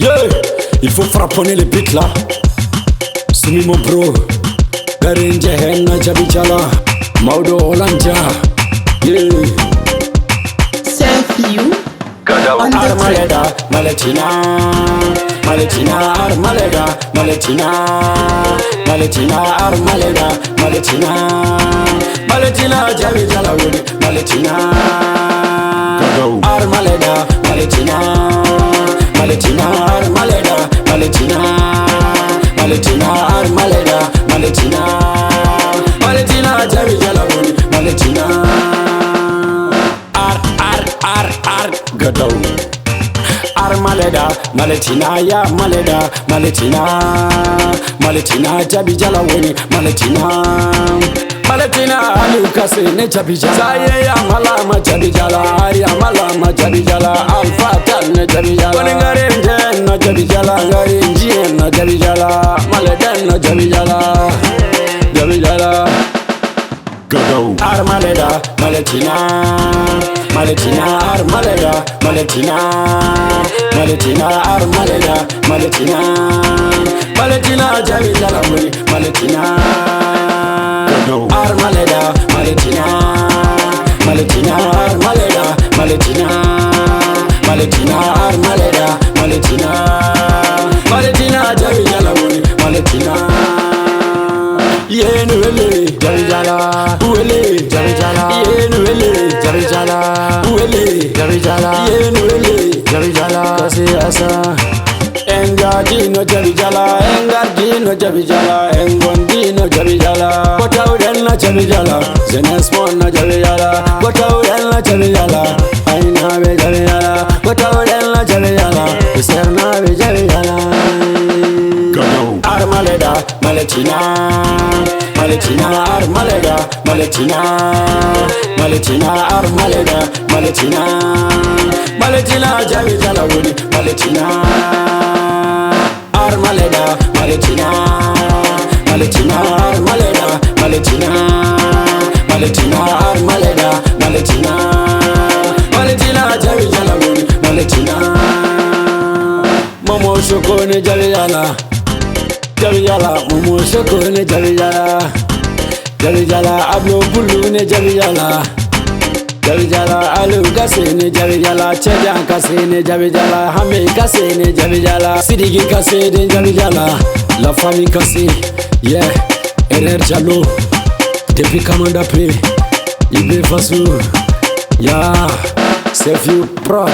Yeah, il faut frapponner les beats là. Sumi mon bro. Garin Jehenna Jaɓɓi jala. Maudo Olanja. Yeah. Self you. Armaleda, Maletina, Maletina, Armaleda, Maletina, Maletina, Armaleda, Maletina, Maletina, Jaɓɓi jala wuri, Maletina, Armaleda, Maletina, Maletina, Armaleda, Maletina, Maletina, Armaleda, Maletina, Maletina, Jaɓɓi jala wuri, Maletina. Gadau Armaleda, Maletina, ya Maleda, Maletina, Maletina, Jaɓɓi jala woni, Maletina, Maletina, Alukase ne Jaɓɓi jala. Saye ya malama Jaɓɓi jala, Ari malama Jaɓɓi jala, Alfatal ne Jaɓɓi jala. Woni ngarenje no Jaɓɓi jala, ngarenje no Jaɓɓi jala, Maleden no Jaɓɓi jala, Jaɓɓi jala. Gadau Armaleda, Maletina, Maletina, Armaleda, Maletina, Maletina, Armaleda, Maletina, Maletina, Jaɓɓi jala wuri, Maletina, Armaleda, Maletina, Maletina, Armaleda, Maletina, Maletina, Armaleda, Maletina, Maletina, Jaɓɓi jala wuri, Maletina. Yenu wele Jaɓɓi jala, wele Jaɓɓi jala, yenu wele Jaɓɓi jala, wele Jaɓɓi jala, yenu wele Jaɓɓi jala. Gasii asa Engadi no Jaɓɓi jala, Engadi no Jaɓɓi jala, Engondi no Jaɓɓi jala, Kotawden no Jaɓɓi jala, Zenesmon no Jaɓɓi jala, Kotawden no Jaɓɓi jala, Aina be Jaɓɓi jala, Kotawden no Jaɓɓi jala, Serna be Jaɓɓi jala. Armaleda, Maletina, Maletina, Armaleda, Maletina, Maletina, Armaleda, Maletina, Maletina, Jaɓɓi jala wuri, Maletina, Armaleda, Maletina, Maletina, Armaleda, Maletina, Maletina, Armaleda, Maletina, Maletina, Jaɓɓi jala wuri, Maletina. Momo Soko ne Jaɓɓi jala, Jaɓɓi jala, Momo Soko ne Jaɓɓi jala, Jaɓɓi jala, Ablo Bulu ne Jaɓɓi jala, Jaɓɓi jala, Alu Gasii ne Jaɓɓi jala, Chejan Gasii ne Jaɓɓi jala, Hame Gasii ne Jaɓɓi jala, Sidiki Gasii ne Jaɓɓi jala, la famille Gasii, yeah, RR Jalo, depuis Kamanda P, Ibe Fasu, yeah, Self you proud.